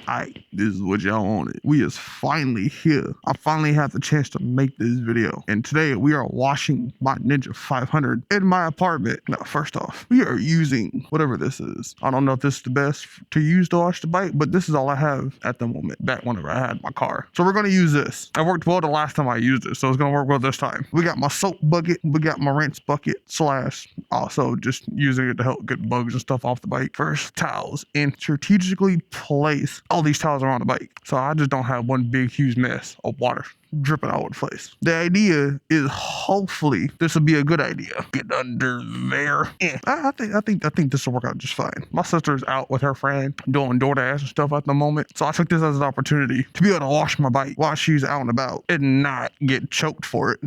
Alright, this is what y'all wanted. We is finally here. I finally have the chance to make this video. And today we are washing my Ninja 500 in my apartment. Now, first off, we are using whatever this is. I don't know if this is the best to use to wash the bike, but this is all I have at the moment, back whenever I had my car. So we're gonna use this. It worked well the last time I used it, so it's gonna work well this time. We got my soap bucket, we got my rinse bucket, / also just using it to help get bugs and stuff off the bike. First, towels, and strategically place all these towels around the bike, so I just don't have one big huge mess of water dripping all over the place. The idea is hopefully this will be a good idea. Get under there. I think this will work out just fine. My sister's out with her friend doing DoorDash and stuff at the moment, so I took this as an opportunity to be able to wash my bike while she's out and about and not get choked for it.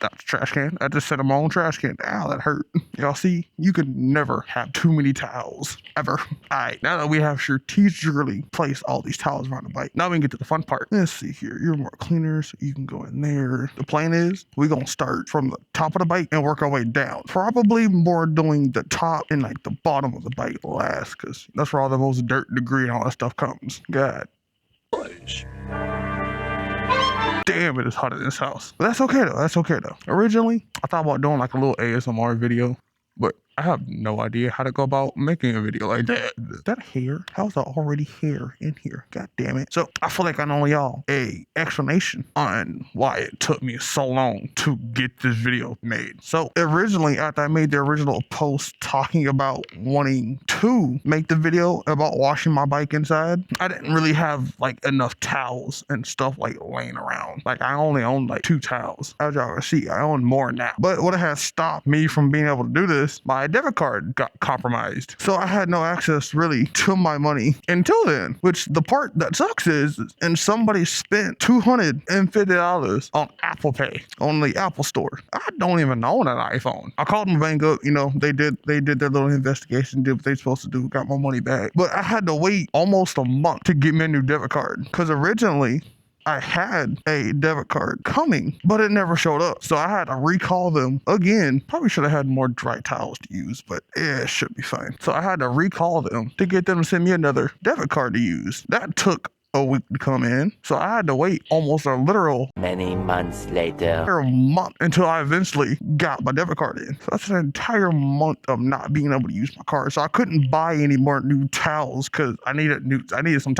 That's a trash can. I just set in my own trash can. Ow, that hurt. Y'all see, you could never have too many towels, ever. Alright, now that we have strategically placed all these towels around the bike, now we can get to the fun part. Let's see here. You're more cleaners. You can go in there. The plan is we're gonna start from the top of the bike and work our way down. Probably more doing the top and like the bottom of the bike last, because that's where all the most dirt, debris, and all that stuff comes. God. Damn, it is hot in this house. But that's okay though. That's okay though. Originally, I thought about doing like a little ASMR video, but I have no idea how to go about making a video like that. Is that hair? How's there already hair in here? God damn it. So I feel like I know y'all a explanation on why it took me so long to get this video made. So originally, after I made the original post talking about wanting to make the video about washing my bike inside, I didn't really have like enough towels and stuff like laying around. Like I only owned like 2 towels. As y'all can see, I own more now. But what has stopped me from being able to do this, my debit card got compromised. So I had no access really to my money until then, which the part that sucks is, and somebody spent $250 on Apple Pay on the Apple Store. I don't even own an iPhone. I called my bank up, they did their little investigation, did what they supposed to do, got my money back. But I had to wait almost a month to get me a new debit card, because originally I had a debit card coming, but it never showed up. So I had to recall them again. Probably should have had more dry towels to use, but it should be fine. So I had to recall them to get them to send me another debit card to use. That took a week to come in. So I had to wait almost a literal many months later. A month until I eventually got my debit card in. So that's an entire month of not being able to use my card. So I couldn't buy any more new towels because I needed some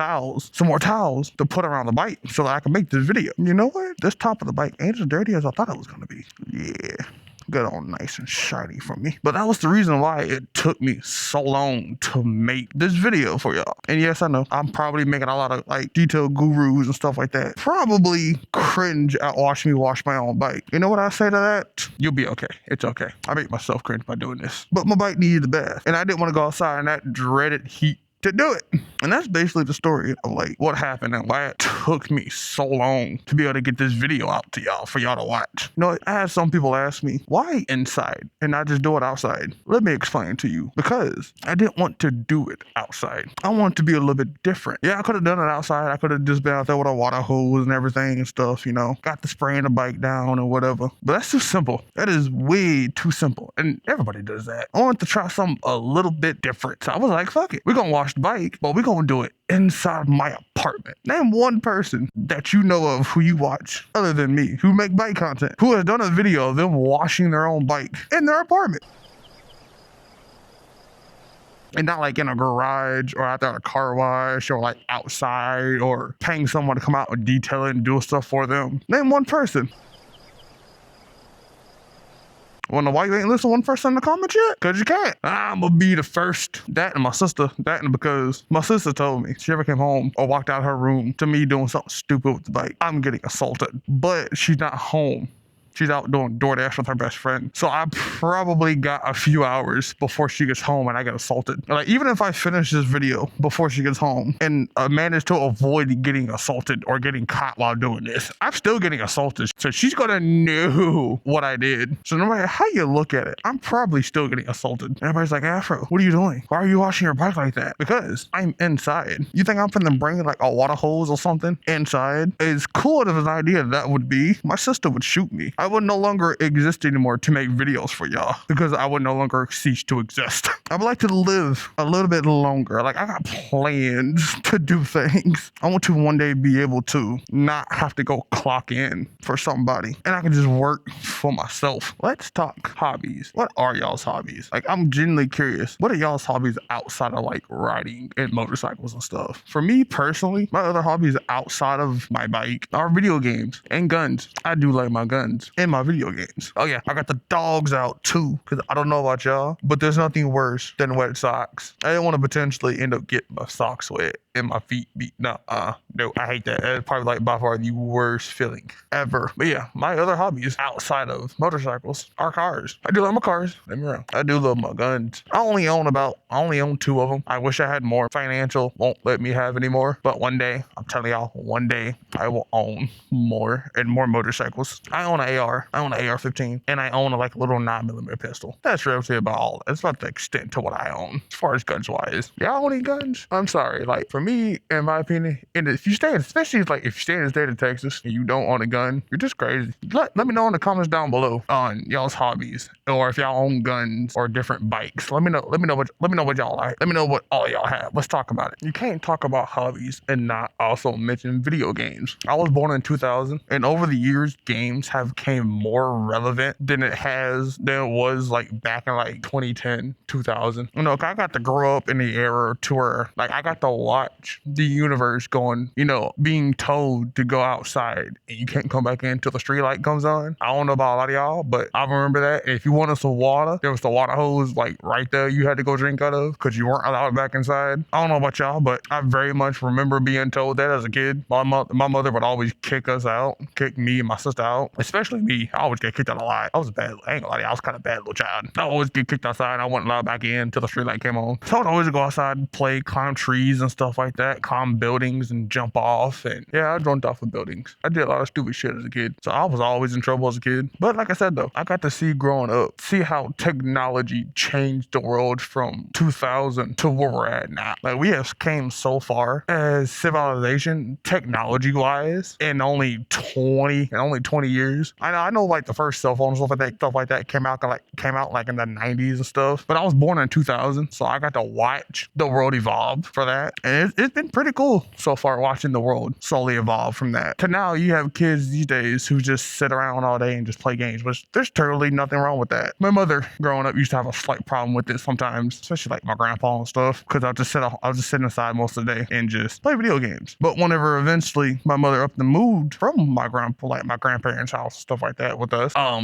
more towels to put around the bike so that I could make this video. You know what? This top of the bike ain't as dirty as I thought it was gonna be. Yeah. Got all nice and shiny for me. But that was the reason why it took me so long to make this video for y'all. And yes, I know I'm probably making a lot of like detailed gurus and stuff like that probably cringe at watching me wash my own bike. You know what I say to that? You'll be okay. It's okay. I make myself cringe by doing this. But my bike needed the bath, and I didn't want to go outside in that dreaded heat to do it. And that's basically the story of like what happened and why it took me so long to be able to get this video out to y'all for y'all to watch. I had some people ask me, why inside and not just do it outside? Let me explain to you. Because I didn't want to do it outside. I wanted it to be a little bit different. Yeah, I could have done it outside. I could have just been out there with a water hose and everything and stuff, got the spraying the bike down or whatever. But that's too simple. That is way too simple. And everybody does that. I wanted to try something a little bit different. So I was like, fuck it. We're gonna wash the bike, but we're gonna do it inside my apartment. Name one person that you know of who you watch other than me who make bike content who has done a video of them washing their own bike in their apartment. And not like in a garage or out there at a car wash or like outside or paying someone to come out and detail it and do stuff for them. Name one person. Wonder why you ain't listened to one person in the comments yet? Because you can't. I'm going to be the first. That and my sister. That and because my sister told me she ever came home or walked out of her room to me doing something stupid with the bike, I'm getting assaulted. But she's not home. She's out doing DoorDash with her best friend. So I probably got a few hours before she gets home and I get assaulted. Like, even if I finish this video before she gets home and manage to avoid getting assaulted or getting caught while doing this, I'm still getting assaulted. So she's gonna know what I did. So no matter how you look at it, I'm probably still getting assaulted. And everybody's like, Afro, what are you doing? Why are you washing your bike like that? Because I'm inside. You think I'm finna bring like a water hose or something inside? As cool as an idea that would be, my sister would shoot me. I I would no longer exist anymore to make videos for y'all because I would no longer cease to exist. I would like to live a little bit longer. Like, I got plans to do things. I want to one day be able to not have to go clock in for somebody and I can just work for myself. Let's talk hobbies. What are y'all's hobbies? Like, I'm genuinely curious. What are y'all's hobbies outside of like riding and motorcycles and stuff? For me personally, my other hobbies outside of my bike are video games and guns. I do like my guns and my video games. Oh yeah, I got the dogs out too, because I don't know about y'all, but there's nothing worse than wet socks. I didn't want to potentially end up getting my socks wet and my feet beat. No, I hate that. That's probably like by far the worst feeling ever. But yeah, my other hobbies outside of motorcycles are cars. I do love my cars. Let me wrong. I do love my guns. I only own 2 of them. I wish I had more. Financial won't let me have any more. But one day, I'm telling y'all, one day I will own more and more motorcycles. I own an AR. I own an AR-15, and I own a like little 9mm pistol. That's really about all. That's about the extent to what I own as far as guns wise. Y'all own any guns? I'm sorry. Like for me, in my opinion, and if you stay, especially like if you stay in the state of Texas and you don't own a gun, you're just crazy. Let me know in the comments down below on y'all's hobbies, or if y'all own guns or different bikes. Let me know what y'all like. Let me know what all y'all have. Let's talk about it. You can't talk about hobbies and not also mention video games. I was born in 2000, and over the years, games have become more relevant than it was like back in like 2010, 2000. You know, I got to grow up in the era to where like I got to watch the universe going, you know, being told to go outside and you can't come back in until the street light comes on. I don't know about a lot of y'all, but I remember that if you wanted some water, there was the water hose like right there you had to go drink out of because you weren't allowed back inside. I don't know about y'all, but I very much remember being told that as a kid. My mother would always kick us out, kick me and my sister out, especially me. I always get kicked out a lot. I was I ain't gonna lie, I was kind of bad little child. I always get kicked outside. I wasn't allowed back in until the street light came on. So I would always go outside and play, climb trees and stuff like that, climb buildings and jump off. And yeah, I jumped off of buildings. I did a lot of stupid shit as a kid. So I was always in trouble as a kid. But like I said though, I got to see growing up, see how technology changed the world from 2000 to where we're at now. Like we have came so far as civilization, technology wise, in only 20 years. I know like the first cell phone and stuff like that came out like in the 90s and stuff. But I was born in 2000, so I got to watch the world evolve for that. And it's been pretty cool so far watching the world slowly evolve from that to now. You have kids these days who just sit around all day and just play games, which there's totally nothing wrong with that. My mother growing up used to have a slight problem with it sometimes, especially like my grandpa and stuff, because I was just sitting inside most of the day and just play video games. But whenever eventually my mother up and moved from my grandparents' house, stuff like that with us, my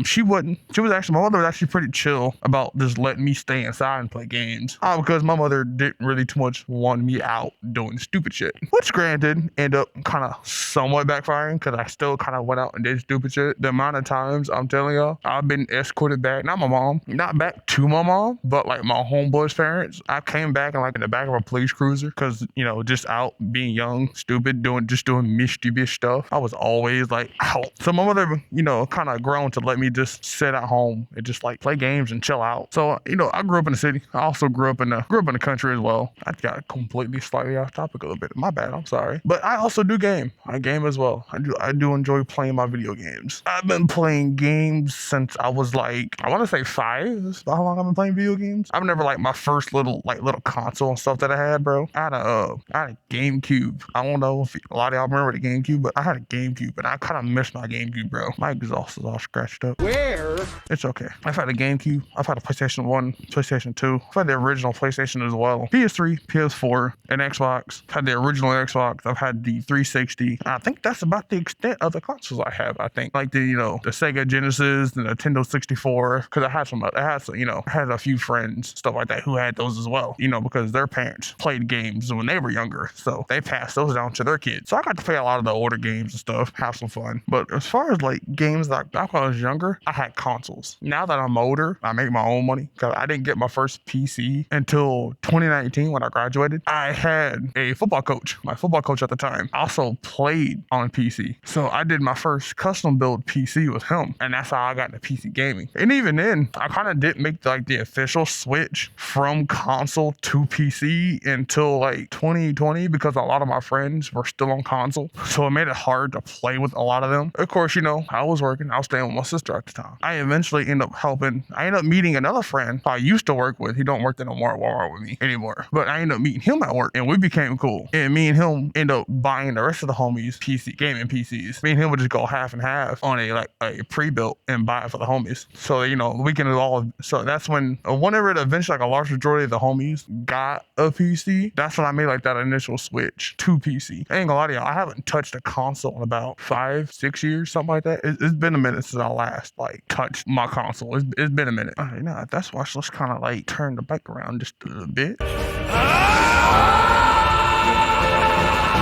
mother was actually pretty chill about just letting me stay inside and play games. Because my mother didn't really too much want me out doing stupid shit, which granted ended up kind of somewhat backfiring because I still kind of went out and did stupid shit. The amount of times I'm telling y'all, I've been escorted back, not back to my mom, but like my homeboy's parents. I came back in the back of a police cruiser because, you know, just out being young, stupid, doing mischievous stuff. I was always like out. So my mother, you know, kind of grown to let me just sit at home and just like play games and chill out. So, you know, I grew up in the city. I also grew up in the country as well. I got completely slightly off topic a little bit. My bad. I'm sorry. But I also do game. I game as well. I do enjoy playing my video games. I've been playing games since I was like, I want to say 5. That's about how long I've been playing video games. I've never like my first little console and stuff that I had, bro. I had a GameCube. I don't know if a lot of y'all remember the GameCube, but I had a GameCube and I kind of miss my GameCube, bro. My exhaust is all scratched up. Where? It's okay. I've had a GameCube. I've had a PlayStation 1, PlayStation 2. I've had the original PlayStation as well. PS3, PS4, and Xbox. I've had the original Xbox. I've had the 360. I think that's about the extent of the consoles I have. I think like the Sega Genesis, the Nintendo 64, because I had a few friends, stuff like that, who had those as well, you know, because their parents played games when they were younger, so they passed those down to their kids. So I got to play a lot of the older games and stuff, have some fun. But as far as like games that back when I was younger, I had consoles. Now that I'm older, I make my own money because I didn't get my first PC until 2019 when I graduated. I had had a football coach, my football coach at the time, also played on PC. So I did my first custom build PC with him. And that's how I got into PC gaming. And even then, I kind of didn't make like the official switch from console to PC until like 2020 because a lot of my friends were still on console. So it made it hard to play with a lot of them. Of course, you know, I was working. I was staying with my sister at the time. I eventually ended up meeting another friend I used to work with. He don't work there no more at Walmart with me anymore. But I ended up meeting him at work and we became cool. And me and him ended up buying the rest of the homies gaming PCs. Me and him would just go half and half on a pre-built and buy it for the homies. So, you know, we can do all of, so that's when, whenever it eventually like a large majority of the homies got a PC, that's when I made like that initial switch to PC. I ain't gonna lie to y'all, I haven't touched a console in about 5-6 years, something like that. It's been a minute since I last like touched my console. It's been a minute. All right, now that's why let's kind of like turn the bike around just a little bit.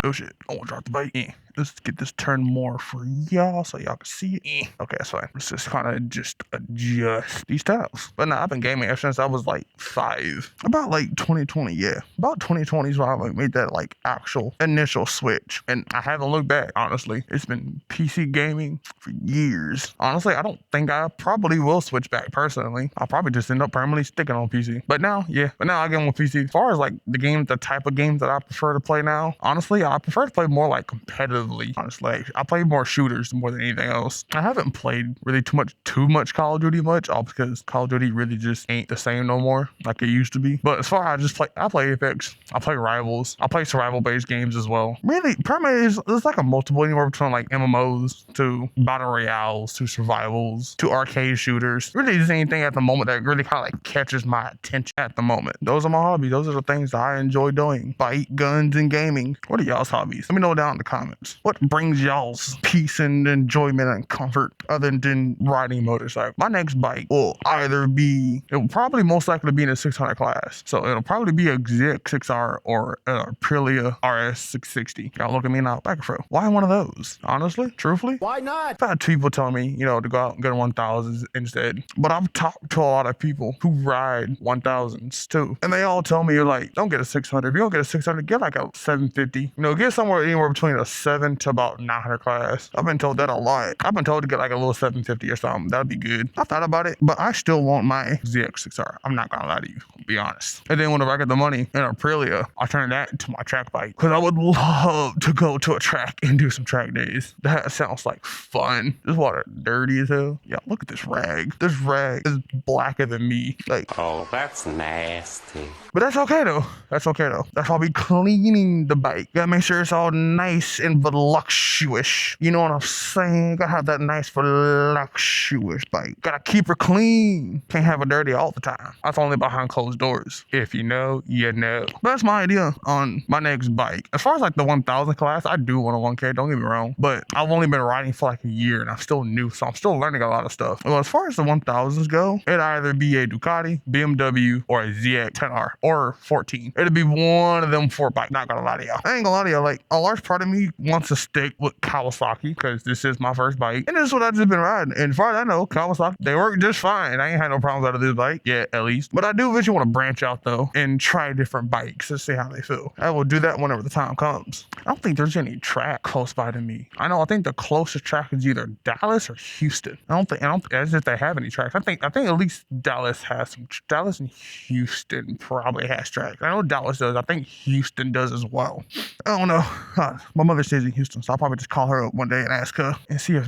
Oh shit, I want to drop the bike. Let's get this turned more for y'all so y'all can see it. Okay, that's fine. Let's just kind of just adjust these tiles. But nah, I've been gaming ever since I was like 5. About like 2020, yeah. About 2020 is when I like made that like actual initial switch. And I haven't looked back, honestly. It's been PC gaming for years. Honestly, I don't think I probably will switch back personally. I'll probably just end up permanently sticking on PC. But now, yeah. But now I get on PC. As far as like the type of games that I prefer to play now, honestly, I prefer to play more like competitively. Honestly, I play more shooters more than anything else. I haven't played really too much Call of Duty all because Call of Duty really just ain't the same no more like it used to be. But as far as I play Apex, I play Rivals, I play survival based games as well. Really, primarily it's like a multiple anywhere between like MMOs to battle royales to survivals to arcade shooters. Really just anything at the moment that really kind of like catches my attention at the moment. Those are my hobbies. Those are the things that I enjoy doing. Bike, guns, and gaming. What are y'all's hobbies? Let me know down in the comments. What brings y'all's peace and enjoyment and comfort other than riding a motorcycle? My next bike will probably most likely be in a 600 class. So it'll probably be a ZX6R or an Aprilia RS660. Y'all look at me now, back and why one of those? Honestly, truthfully, why not? I've had people tell me, you know, to go out and get a 1000s instead. But I've talked to a lot of people who ride 1000s too. And they all tell me, you're like, don't get a 600. If you don't get a 600, get like a 750. You know, get somewhere anywhere between a 7 to about 900 class. I've been told that a lot. I've been told to get like a little 750 or something. That'd be good. I thought about it, but I still want my ZX6R. I'm not gonna lie to you. I'll be honest. And then when I get the money in Aprilia, I'll turn that into my track bike because I would love to go to a track and do some track days. That sounds like fun. This water dirty as hell. Yeah, look at this rag. This rag is blacker than me. Like, oh, that's nasty. But that's okay though. That's why I'll be cleaning the bike. Gotta make sure it's all nice and voluptuous. You know what I'm saying? Gotta have that nice voluptuous bike. Gotta keep her clean. Can't have her dirty all the time. That's only behind closed doors. If you know, you know. But that's my idea on my next bike. As far as like the 1000 class, I do want a 1K, don't get me wrong. But I've only been riding for like a year and I'm still new, so I'm still learning a lot of stuff. Well, as far as the 1000s go, it'd either be a Ducati, BMW, or a ZX10R or 14. It'd be one of them 4 bikes. Not gonna lie to y'all. I ain't gonna lie to y'all. Like, a large part of me wants to stick with Kawasaki because this is my first bike. And this is what I've just been riding. And as far as I know, Kawasaki, they work just fine. I ain't had no problems out of this bike yet, at least. But I do eventually want to branch out though and try different bikes to see how they feel. I will do that whenever the time comes. I don't think there's any track close by to me. I think the closest track is either Dallas or Houston. I don't think as if they have any tracks. I think at least Dallas has some. Dallas and Houston probably has tracks. I know Dallas does. I think Houston does as well. I don't know. My mother stays in Houston, so I'll probably just call her up one day and ask her and see if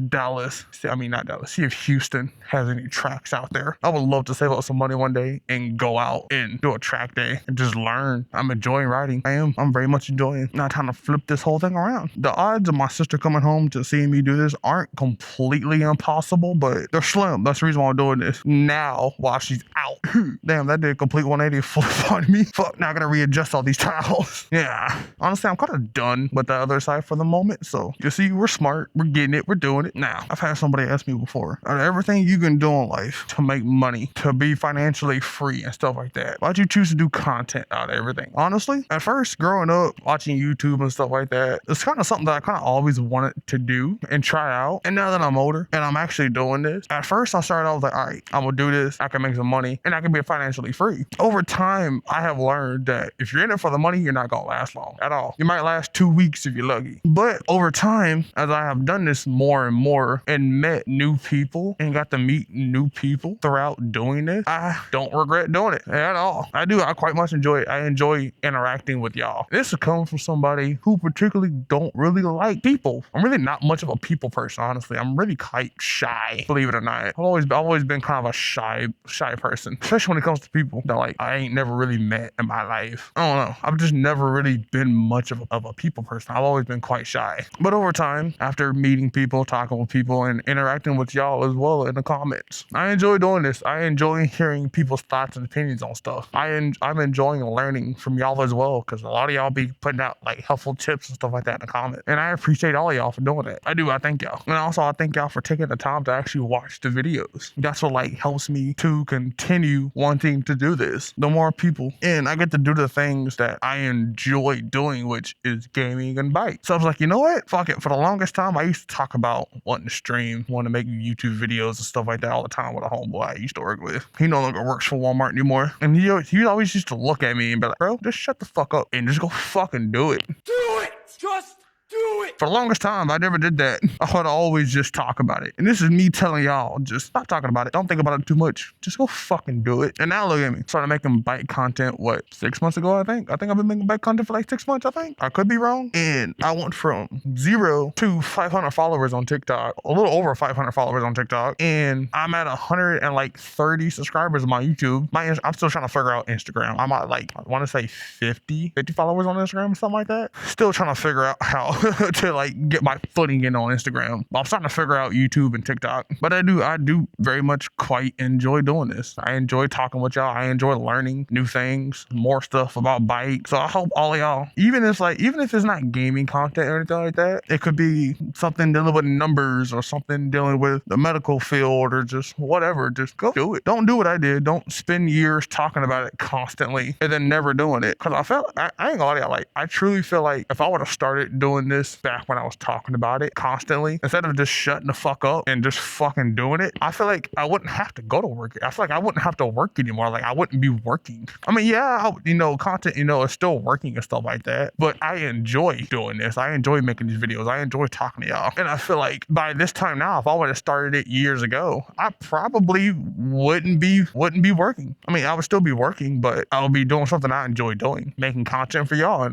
see if Houston has any tracks out there. I would love to save up some money one day and go out and do a track day and just learn. I'm enjoying riding. I'm very much enjoying. Now trying to flip this whole thing around. The odds of my sister coming home to seeing me do this aren't completely impossible, but they're slim. That's the reason why I'm doing this now while she's out. Damn, that did a complete 180 flip on me. Fuck, now I gotta readjust all these tiles. Yeah. Honestly, I'm kind of done done with the other side for the moment. So you see, we're smart, we're getting it, we're doing it. Now, I've had somebody ask me before, out of everything you can do in life to make money, to be financially free and stuff like that, why'd you choose to do content out of everything? Honestly, at first, growing up, watching YouTube and stuff like that, it's kind of something that I kind of always wanted to do and try out. And now that I'm older and I'm actually doing this, at first I started off like, all right, I'm gonna do this, I can make some money, and I can be financially free. Over time, I have learned that if you're in it for the money, you're not gonna last long at all. You might last 2 weeks if you're lucky. But over time, as I have done this more and more and met new people and got to meet new people throughout doing this, I don't regret doing it at all. I do. I quite much enjoy it. I enjoy interacting with y'all. This is coming from somebody who particularly don't really like people. I'm really not much of a people person, honestly. I'm really quite shy, believe it or not. I've always been kind of a shy person, especially when it comes to people that like I ain't never really met in my life. I don't know. I've just never really been much of a people person. I've always been quite shy. But over time, after meeting people, talking with people, and interacting with y'all as well in the comments, I enjoy doing this. I enjoy hearing people's thoughts and opinions on stuff. I'm enjoying learning from y'all as well, because a lot of y'all be putting out like helpful tips and stuff like that in the comments. And I appreciate all of y'all for doing that. I do. I thank y'all. And also I thank y'all for taking the time to actually watch the videos. That's what like helps me to continue wanting to do this. The more people, and I get to do the things that I enjoy doing, which is gaming and bikes. So I was like, you know what? Fuck it. For the longest time, I used to talk about wanting to stream, wanting to make YouTube videos and stuff like that all the time with a homeboy I used to work with. He no longer works for Walmart anymore. And he always used to look at me and be like, bro, just shut the fuck up and just go fucking do it. Do it! Just do it! For the longest time, I never did that. I would always just talk about it. And this is me telling y'all, just stop talking about it. Don't think about it too much. Just go fucking do it. And now look at me. Started making bike content, 6 months ago, I think? I think I've been making bike content for like 6 months, I think. I could be wrong. And I went from 0 to 500 followers on TikTok, a little over 500 followers on TikTok. And I'm at 130 subscribers on my YouTube. I'm still trying to figure out Instagram. I'm at like, I want to say 50 followers on Instagram or something like that. Still trying to figure out how to like get my footing in on Instagram. I'm starting to figure out YouTube and TikTok. But I do very much quite enjoy doing this. I enjoy talking with y'all. I enjoy learning new things, more stuff about bikes. So I hope all of y'all, even if it's not gaming content or anything like that, it could be something dealing with numbers or something dealing with the medical field or just whatever. Just go do it. Don't do what I did. Don't spend years talking about it constantly and then never doing it. Cause I ain't gonna lie to y'all, like I truly feel like if I would have started doing this back when I was talking about it constantly, instead of just shutting the fuck up and just fucking doing it, I feel like I wouldn't have to go to work. I feel like I wouldn't have to work anymore. Like I wouldn't be working. I mean, yeah, content, is still working and stuff like that, but I enjoy doing this. I enjoy making these videos. I enjoy talking to y'all. And I feel like by this time now, if I would have started it years ago, I probably wouldn't be working. I mean, I would still be working, but I would be doing something I enjoy doing, making content for y'all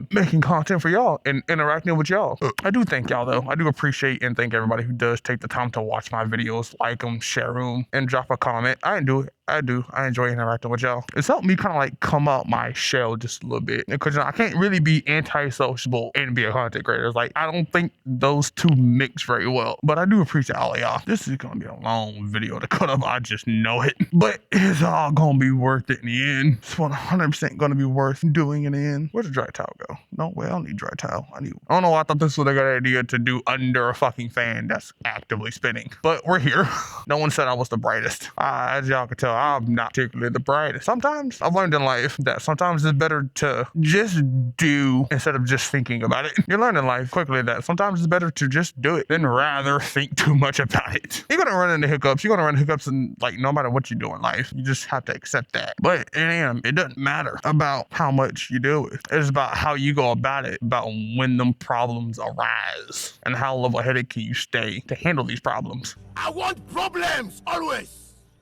and interacting with y'all. I do thank y'all though. I do appreciate and thank everybody who does take the time to watch my videos, like them, share them, and drop a comment. I do. I enjoy interacting with y'all. It's helped me kind of like come out my shell just a little bit, because I can't really be antisocial and be a content creator. It's like I don't think those two mix very well. But I do appreciate all of y'all. This is gonna be a long video to cut up. I just know it. But it's all gonna be worth it in the end. It's 100% gonna be worth doing in the end. Where'd the dry towel go? No way, I don't need dry towel. I don't know why I thought this was a good idea to do under a fucking fan that's actively spinning. But we're here. No one said I was the brightest. As y'all can tell, I'm not particularly the brightest. Sometimes I've learned in life that sometimes it's better to just do instead of just thinking about it. You learn in life quickly that sometimes it's better to just do it than rather think too much about it. You're gonna run into hiccups. You're gonna run into hiccups in like no matter what you do in life. You just have to accept that. But it doesn't matter about how much you do it. It's about how you go about it, about when them problems arise and how level-headed can you stay to handle these problems. I want problems always!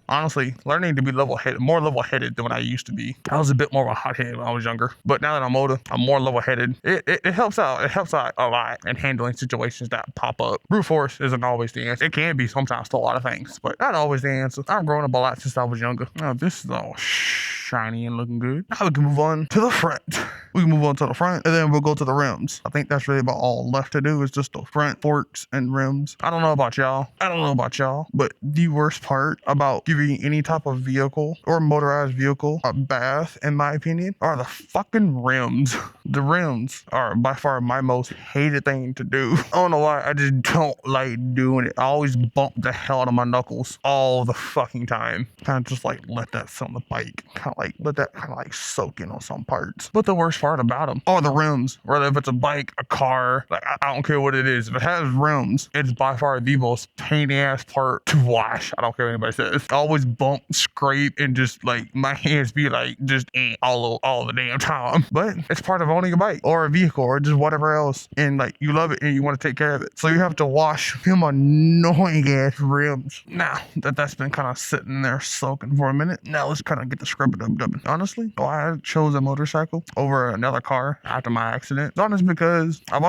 Honestly, learning to be more level-headed than what I used to be. I was a bit more of a hothead when I was younger, but now that I'm older, I'm more level-headed. It helps out. It helps out a lot in handling situations that pop up. Brute force isn't always the answer. It can be sometimes to a lot of things, but not always the answer. I've grown up a lot since I was younger. Now this is all shiny and looking good. Now we can move on to the front. And then we'll go to the rims. I think that's really about all left to do is just the front forks and rims. I don't know about y'all, but the worst part about giving any type of vehicle or motorized vehicle a bath, in my opinion, are the fucking rims. The rims are by far my most hated thing to do. I don't know why, I just don't like doing it. I always bump the hell out of my knuckles all the fucking time. Kind of just like let that sit on the bike. Kind of like let that kind of like soak in on some parts. But the worst part about them are the rims. Whether if it's a bike, a car, like I don't care what it is. If it has rims, it's by far the most pain ass part to wash. I don't care what anybody says. I always bump, scrape, and just like my hands be like just all the damn time. But it's part of owning a bike or a vehicle or just whatever else. And like you love it and you want to take care of it. So you have to wash them annoying ass rims. Now that's been kind of sitting there soaking for a minute. Now let's kind of get the scrub it up. Honestly, why I chose a motorcycle over another car after my accident. It's honest because I've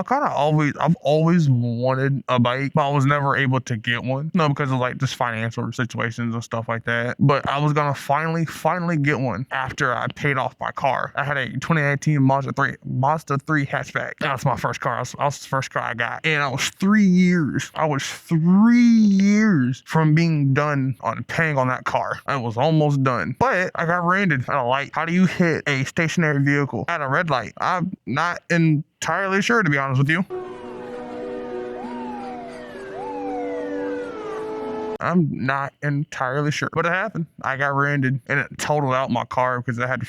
always wanted a bike, but I was never able to get one. No, because of like just financial situations and stuff like that. But I was gonna finally get one after I paid off my car. I had a 2019 Mazda 3 hatchback. That's my first car. That was the first car I got. And I was 3 years from being done on paying on that car. I was almost done. But I got rear-ended at a light. How do you hit a stationary vehicle at a red light? I'm not entirely sure, to be honest with you. I'm not entirely sure, but it happened. I got rear-ended and it totaled out my car because it had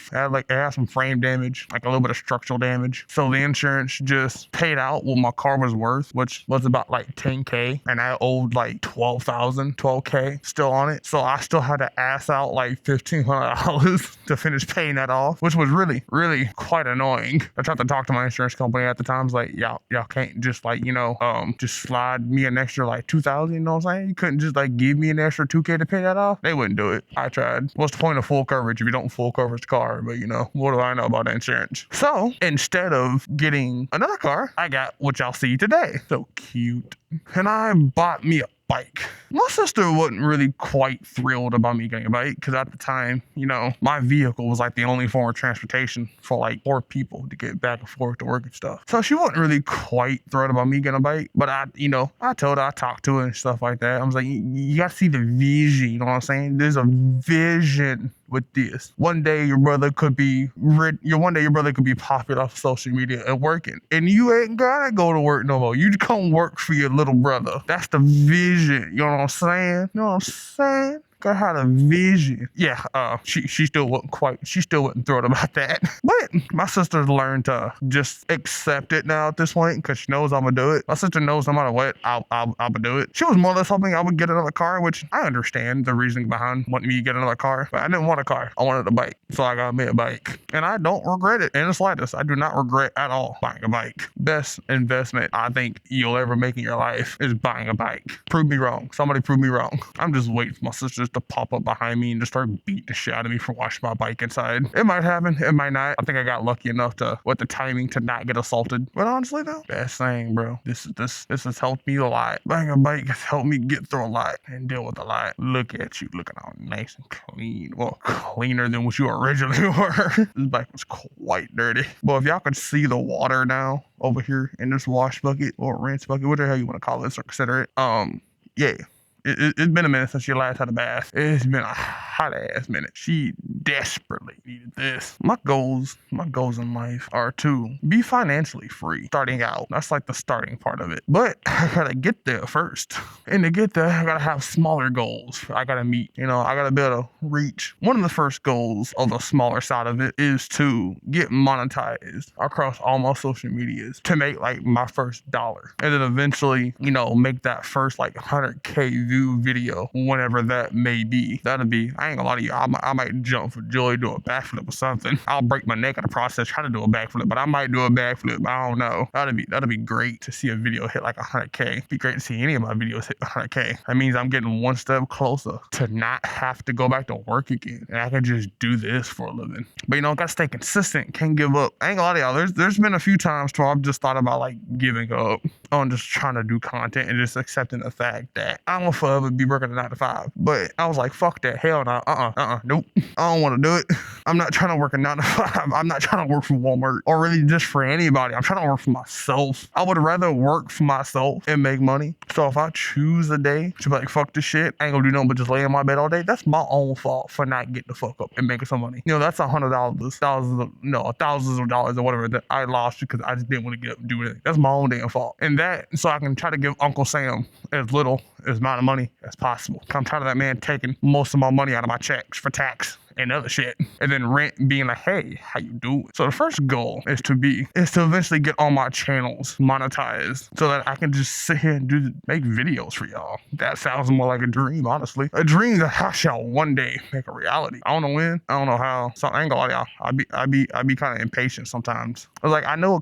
some frame damage, like a little bit of structural damage. So the insurance just paid out what my car was worth, which was about like 10K, and I owed like 12K still on it. So I still had to ass out like $1,500 to finish paying that off, which was really, really quite annoying. I tried to talk to my insurance company at the time. I was like, y'all can't just like, just slide me an extra like 2,000, you know what I'm saying? You couldn't just like give me an extra 2K to pay that off? They wouldn't do it. I tried. What's the point of full coverage if you don't full coverage the car? But what do I know about insurance? So instead of getting another car, I got what y'all see today. So cute. And I bought me a bike. My sister wasn't really quite thrilled about me getting a bike because at the time, my vehicle was like the only form of transportation for like 4 people to get back and forth to work and stuff. So she wasn't really quite thrilled about me getting a bike. But I told her, I talked to her and stuff like that. I was like, you got to see the vision. You know what I'm saying? There's a vision with this. One day your brother could be popular off social media and working, and you ain't gotta go to work no more. You come work for your little brother. That's the vision. You know what I'm saying? Got had a vision. Yeah, she still wasn't thrilled about that. But my sister's learned to just accept it now at this point because she knows I'm gonna do it. My sister knows no matter what, I'm gonna do it. She was more or less hoping I would get another car, which I understand the reasoning behind wanting me to get another car. But I didn't want a car. I wanted a bike. So I got me a bike. And I don't regret it in the slightest. I do not regret at all buying a bike. Best investment I think you'll ever make in your life is buying a bike. Prove me wrong. Somebody prove me wrong. I'm just waiting for my sisters to pop up behind me and just start beating the shit out of me for washing my bike inside. It might happen. It might not. I think I got lucky enough with the timing to not get assaulted. But honestly though, best thing, bro. This has helped me a lot. Buying a bike has helped me get through a lot and deal with a lot. Look at you looking all nice and clean. Well, cleaner than what you originally were. This bike was quite dirty. But if y'all could see the water now over here in this wash bucket or rinse bucket, whatever the hell you want to call this or consider it. Yeah. It's been a minute since she last had a bath. It's been a hot ass minute. She desperately needed this. My goals in life are to be financially free starting out. That's like the starting part of it. But I gotta get there first. And to get there, I gotta have smaller goals I gotta meet. I gotta be able to reach. One of the first goals of the smaller side of it is to get monetized across all my social medias to make like my first dollar. And then eventually, make that first like 100K view video whenever that may be. That'll be, I ain't gonna lie to you, I might jump for joy, do a backflip or something. I'll break my neck in the process trying to do a backflip, but I might do a backflip. I don't know. That'll be great to see a video hit like 100K. Be great to see any of my videos hit 100K. That means I'm getting one step closer to not have to go back to work again, and I can just do this for a living. But gotta stay consistent. Can't give up. I ain't gonna lie to y'all. There's been a few times where I've just thought about like giving up. on just trying to do content and just accepting the fact that I won't forever be working a 9 to 5. But I was like, fuck that. Hell no. Nope. I don't want to do it. I'm not trying to work a 9 to 5. I'm not trying to work for Walmart or really just for anybody. I'm trying to work for myself. I would rather work for myself and make money. So if I choose a day to be like, fuck this shit, I ain't gonna do nothing but just lay in my bed all day, that's my own fault for not getting the fuck up and making some money. That's $100, thousands of dollars or whatever that I lost because I just didn't want to get up and do anything. That's my own damn fault. And that, so I can try to give Uncle Sam as little amount of money as possible. I'm tired of that man taking most of my money out of my checks for tax and other shit, and then rent being like, hey, how you doing? So the first goal is to eventually get all my channels monetized so that I can just sit here and make videos for y'all. That sounds more like a dream, honestly. A dream that I shall one day make a reality. I don't know when, I don't know how. So I ain't gonna lie to y'all. I be kind of impatient sometimes. Like, I know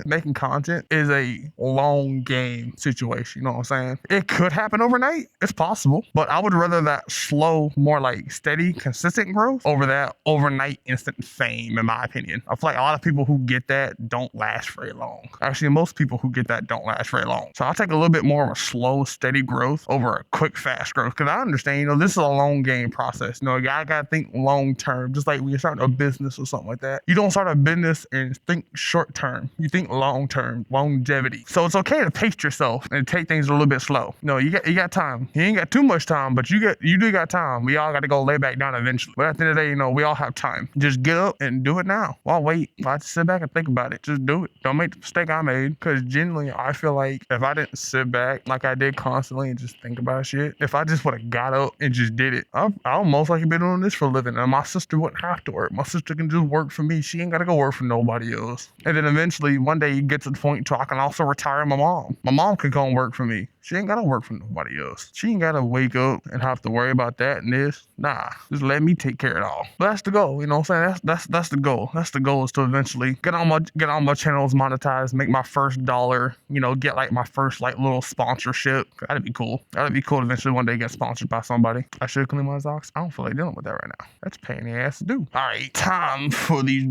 making content is a long game situation, you know what I'm saying? It could happen overnight, it's possible, but I would rather that slow, more like steady, consistent growth over that overnight instant fame, in my opinion. I feel like a lot of people who get that don't last very long. Actually, most people who get that don't last very long. So I'll take a little bit more of a slow, steady growth over a quick, fast growth. Because I understand, this is a long game process. You gotta think long term, just like when you're starting a business or something like that. You don't start a business and think short term. You think long term, longevity. So it's okay to pace yourself and take things a little bit slow. You got time. You ain't got too much time, but you do got time. We all got to go lay back down eventually. But at the end of the day, we all have time. Just get up and do it now. Why wait? Why just sit back and think about it? Just do it. Don't make the mistake I made. Because genuinely, I feel like if I didn't sit back like I did constantly and just think about shit, if I just would have got up and just did it, I'll most likely be doing this for a living. And my sister wouldn't have to work. My sister can just work for me. She ain't got to go work for nobody else. And then eventually, one day, you get to the point where I can also retire my mom. My mom can go and work for me. She ain't gotta work for nobody else. She ain't gotta wake up and have to worry about that and this. Nah, just let me take care of it all. But that's the goal, you know what I'm saying? That's the goal. That's the goal, is to eventually get all my channels monetized, make my first dollar, get like my first like little sponsorship. That'd be cool. That'd be cool to eventually one day get sponsored by somebody. I should clean my socks. I don't feel like dealing with that right now. That's a pain in the ass to do. All right, time for the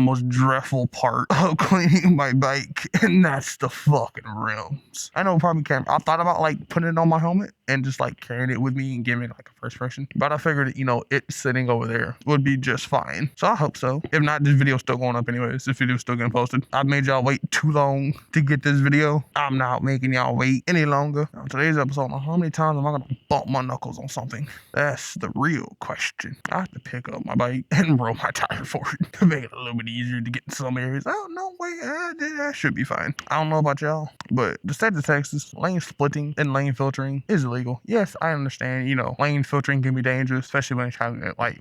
most dreadful part of cleaning my bike, and that's the fucking rims. I know probably can't. I thought about like putting it on my helmet and just like carrying it with me and giving it like a first person, but I figured it sitting over there would be just fine. So I hope so. If not, this video's still going up anyways. This video's still getting posted. I made y'all wait too long to get this video. I'm not making y'all wait any longer. Now, today's episode, how many times am I gonna bump my knuckles on something? That's the real question. I have to pick up my bike and roll my tire for it to make it a little bit easier to get in some areas. Oh no, wait, that should be fine. I don't know about y'all, but the state of Texas, lane splitting and lane filtering is illegal. Yes, I understand. Lane filtering can be dangerous, especially when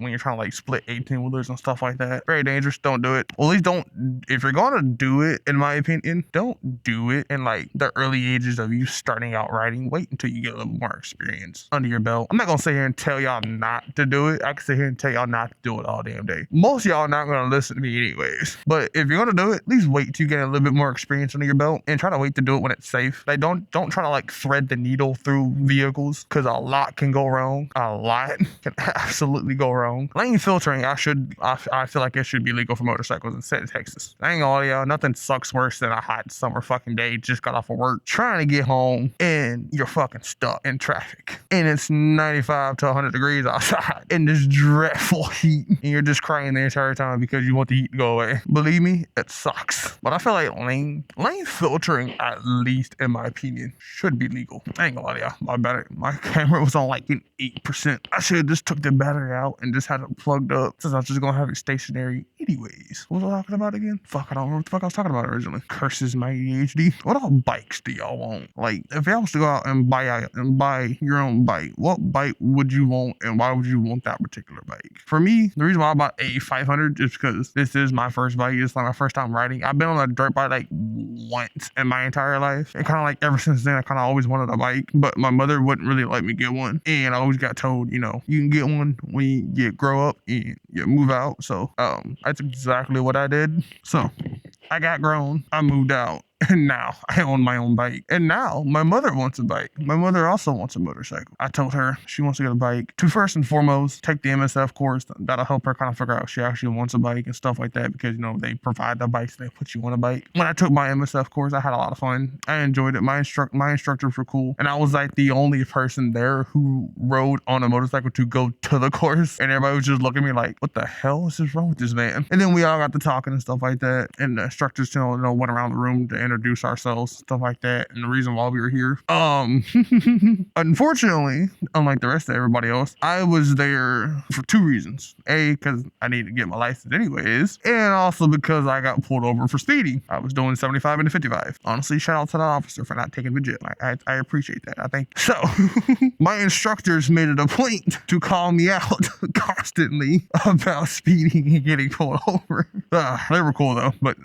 you're trying to split 18-wheelers and stuff like that. Very dangerous. Don't do it. Well, at least don't. If you're gonna do it, in my opinion, don't do it in the early ages of you starting out riding. Wait until you get a little more experience under your belt. I'm not gonna sit here and tell y'all not to do it. I can sit here and tell y'all not to do it all damn day. Most of y'all are not gonna listen to me anyways. But if you're gonna do it, at least wait till you get a little bit more experience under your belt and try to wait to do it when it's safe. Don't try to thread the needle through vehicles, because a lot can go wrong. A lot can absolutely go wrong. Lane filtering, I feel like it should be legal for motorcycles in the state of Texas. I ain't gonna lie to y'all, nothing sucks worse than a hot summer fucking day, just got off of work, trying to get home, and you're fucking stuck in traffic. And it's 95 to 100 degrees outside in this dreadful heat. And you're just crying the entire time because you want the heat to go away. Believe me, it sucks. But I feel like lane filtering, at least in my opinion, should be legal. I ain't gonna lie to y'all, my camera was on an 8%. I should have just took the battery out and just had it plugged up, since I was just gonna have it stationary anyways. What was I talking about again? Fuck, I don't remember what the fuck I was talking about originally. Curses my ADHD. What all bikes do y'all want? If y'all was to go out and buy your own bike, what bike would you want, and why would you want that particular bike? For me, the reason why I bought a 500 is because this is my first bike. It's my first time riding. I've been on a dirt bike once in my entire life, and kind of ever since then, I kind of always wanted a bike, but my mother wouldn't really let me get one, and I always got told, you can get one when you grow up and you move out. So that's exactly what I did. So I got grown, I moved out, And now I own my own bike. And now my mother wants a bike. My mother also wants a motorcycle. I told her she wants to get a bike to first and foremost take the MSF course. That'll help her kind of figure out if she actually wants a bike and stuff like that, because, you know, they provide the bikes, they put you on a bike. When I took my MSF course, I had a lot of fun. I enjoyed it. My instructors were cool. And I was like the only person there who rode on a motorcycle to go to the course. And everybody was just looking at me like, what the hell is wrong with this man? And then we all got to talking and stuff like that. And the instructors, you know, went around the room to introduce ourselves, stuff like that. And the reason why we were here. Unfortunately, unlike the rest of everybody else, I was there for two reasons. A, because I needed to get my license anyways. And also because I got pulled over for speeding. I was doing 75 into 55. Honestly, shout out to that officer for not taking the jet. I appreciate that. I think so. My instructors made it a point to call me out constantly about speeding and getting pulled over. They were cool though, but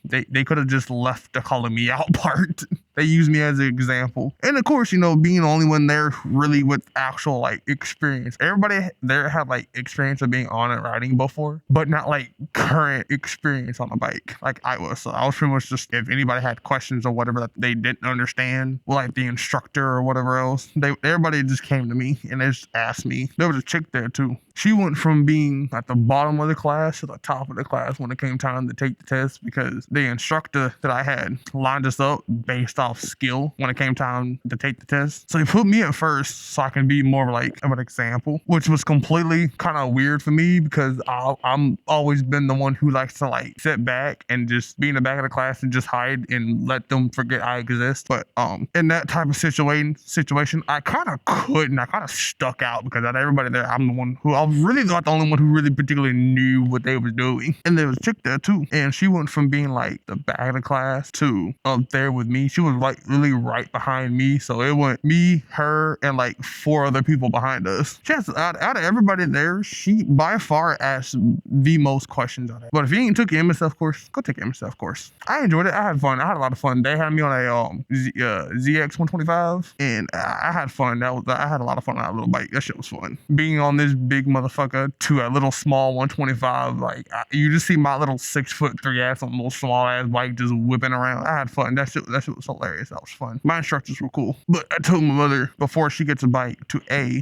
they could have just left the calling me out part. They used me as an example. And of course, you know, being the only one there really with actual like experience. Everybody there had like experience of being on and riding before, but not like current experience on a bike like I was. So I was pretty much just, if anybody had questions or whatever that they didn't understand, like the instructor or whatever else, everybody just came to me and they just asked me. There was a chick there too. She went from being at the bottom of the class to the top of the class when it came time to take the test, because the instructor that I had lined us up based off skill when it came time to take the test. So he put me at first so I can be more like of an example, which was completely kind of weird for me because I'm always been the one who likes to like sit back and just be in the back of the class and just hide and let them forget I exist. But in that type of situation, I kind of couldn't. I kind of stuck out because out of everybody there, I'm the one who, I was really not the only one who really particularly knew what they was doing. And there was a chick there too. And she went from being like the back of the class to up there with me. She was like really right behind me. So it went me, her, and like 4 other people behind us. She has, out of everybody there, she by far asked the most questions on it. But if you ain't took your MSF course, go take your MSF course. I enjoyed it. I had fun. I had a lot of fun. They had me on a ZX 125 and I had fun. I had a lot of fun on that little bike. That shit was fun. Being on this big motherfucker to a little small 125, like you just see my little 6'3" ass on a little small ass bike just whipping around. I had fun. That shit was hilarious. That was fun. My instructors were cool. But I told my mother before she gets a bike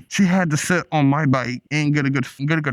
she had to sit on my bike and get a good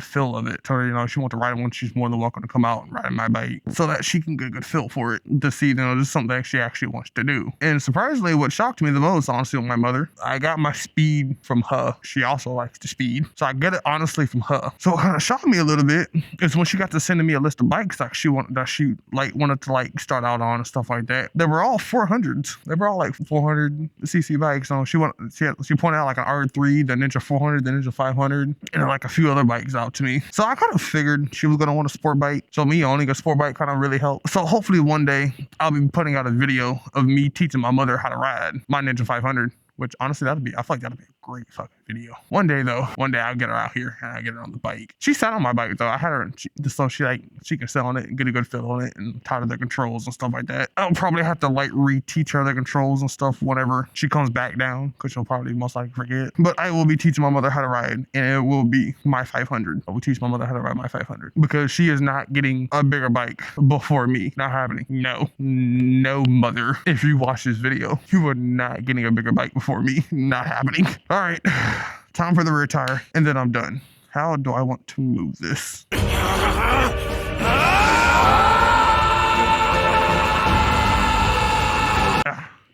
feel of it. So, you know, she wants to ride one, she's more than welcome to come out and ride my bike so that she can get a good feel for it to see, you know, this is something that she actually wants to do. And surprisingly, what shocked me the most, honestly, with my mother, I got my speed from her. She also likes to speed. So I get it honestly from her. So what kind of shocked me a little bit is when she got to sending me a list of bikes that she wanted to like start out on and stuff like that. They were all 400s. They were all like 400cc bikes. So she pointed out like an R3, the Ninja 400, the Ninja 500, and like a few other bikes out to me. So I kind of figured she was gonna want a sport bike. So me owning a sport bike kind of really helped. So hopefully one day I'll be putting out a video of me teaching my mother how to ride my Ninja 500. Which honestly, I feel like that'd be a great fucking video. One day I'll get her out here and I'll get her on the bike. She sat on my bike though. I had her, so she can sit on it and get a good feel on it and tie to the controls and stuff like that. I'll probably have to like reteach her the controls and stuff whenever she comes back down, because she'll probably most likely forget. But I will be teaching my mother how to ride, and it will be my 500. I will teach my mother how to ride my 500 because she is not getting a bigger bike before me. Not happening. No mother. If you watch this video, you are not getting a bigger bike before me. Not happening. All right, time for the retire, and then I'm done. How do I want to move this?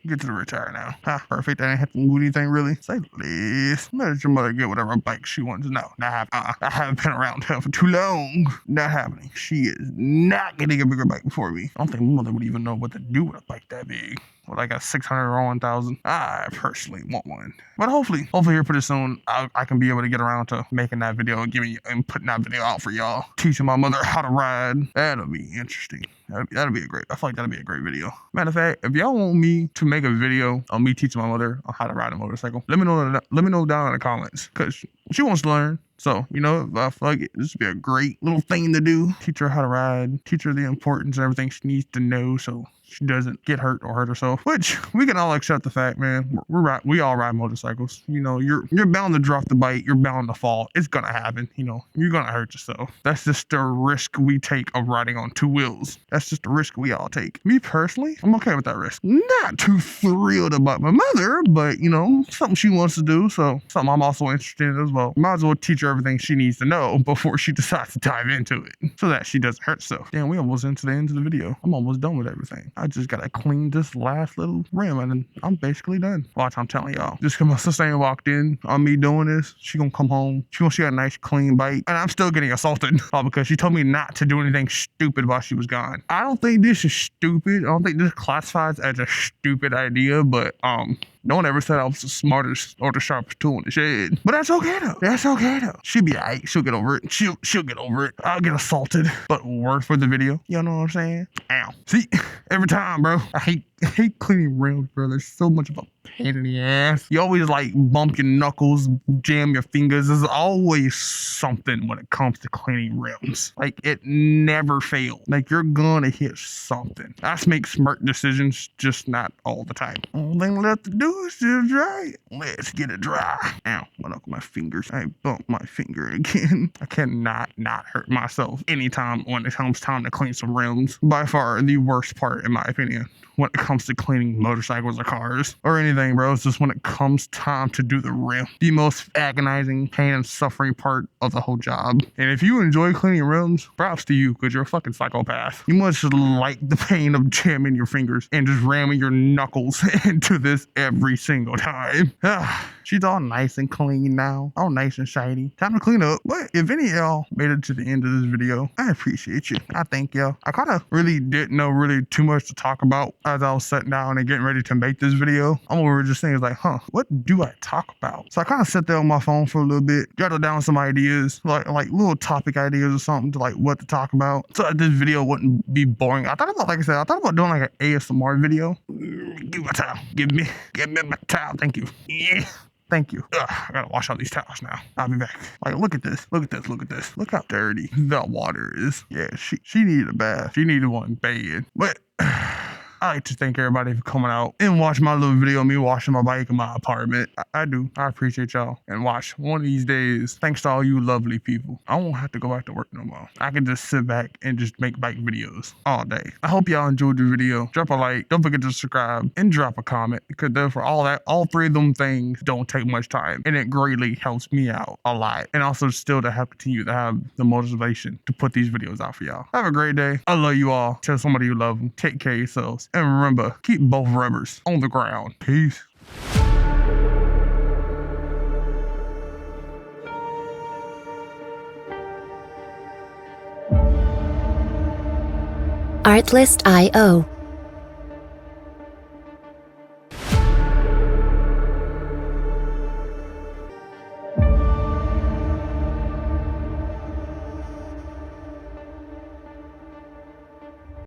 Get to the retire now. Perfect. I didn't have to move anything really. Say the least. Let your mother get whatever bike she wants. No, not happening. I haven't been around her for too long. Not happening. She is not getting a bigger bike before me. I don't think my mother would even know what to do with a bike that big. With like a 600 or 1000. I personally want one. But hopefully here pretty soon, I can be able to get around to making that video and putting that video out for y'all. Teaching my mother how to ride. That'll be interesting. That'll be I feel like that'll be a great video. Matter of fact, if y'all want me to make a video on me teaching my mother on how to ride a motorcycle, let me know down in the comments, because she wants to learn. So, you know, I feel like this would be a great little thing to do. Teach her how to ride, teach her the importance and everything she needs to know so she doesn't get hurt or hurt herself. Which we can all accept the fact, man. We all ride motorcycles. You know, you're bound to drop the bike. You're bound to fall. It's gonna happen. You know, you're gonna hurt yourself. That's just the risk we take of riding on two wheels. That's just the risk we all take. Me personally, I'm okay with that risk. Not too thrilled about my mother, but you know, something she wants to do, so something I'm also interested in as well. Might as well teach her everything she needs to know before she decides to dive into it, so that she doesn't hurt herself. Damn, we almost into the end of the video. I'm almost done with everything. I just gotta clean this last little rim, and then I'm basically done. Watch, I'm telling y'all. Just because my sister ain't walked in on me doing this, she gonna come home. She gonna see a nice clean bike, and I'm still getting assaulted all because she told me not to do anything stupid while she was gone. I don't think this is stupid. I don't think this classifies as a stupid idea, but no one ever said I was the smartest or the sharpest tool in the shed. But that's okay though. That's okay though. She'll be alright. She'll get over it. She'll get over it. I'll get assaulted, but worth for the video. You know what I'm saying? Ow. See, every time, bro. I hate cleaning rims, bro. There's so much of a pain in the ass. You always like bump your knuckles, jam your fingers. There's always something when it comes to cleaning rims. Like it never fails. Like you're gonna hit something. I just make smart decisions, just not all the time. Only thing left to do is just dry it. Let's get it dry. Ow, went up my fingers. I bumped my finger again. I cannot not hurt myself anytime when it comes time to clean some rims. By far the worst part, in my opinion, when it comes to cleaning motorcycles or cars or anything, bro. It's just when it comes time to do the rim, the most agonizing pain and suffering part of the whole job. And if you enjoy cleaning rims, props to you, because you're a fucking psychopath. You must like the pain of jamming your fingers and just ramming your knuckles into this every single time. She's all nice and clean now, all nice and shiny. Time to clean up. But if any of y'all made it to the end of this video, I appreciate you. I thank y'all. I kind of really didn't know really too much to talk about as I was sitting down and getting ready to make this video. I'm over just saying like, what do I talk about? So I kind of sat there on my phone for a little bit, jotted down some ideas, like little topic ideas or something to like what to talk about, so that this video wouldn't be boring. I thought about doing like an ASMR video. Give me my towel. Give me my towel. Thank you. Yeah. Thank you. Ugh, I gotta wash all these towels now. I'll be back. Like, look at this. Look at this. Look at this. Look how dirty that water is. Yeah, she needed a bath. She needed one bad. But I like to thank everybody for coming out and watching my little video of me washing my bike in my apartment. I do. I appreciate y'all. And watch, one of these days, thanks to all you lovely people, I won't have to go back to work no more. I can just sit back and just make bike videos all day. I hope y'all enjoyed the video. Drop a like. Don't forget to subscribe and drop a comment, because for all three of them things don't take much time, and it greatly helps me out a lot. And also still to have continue to have the motivation to put these videos out for y'all. Have a great day. I love you all. Tell somebody you love them. Take care of yourselves. And remember, keep both rubbers on the ground. Peace. Artlist.io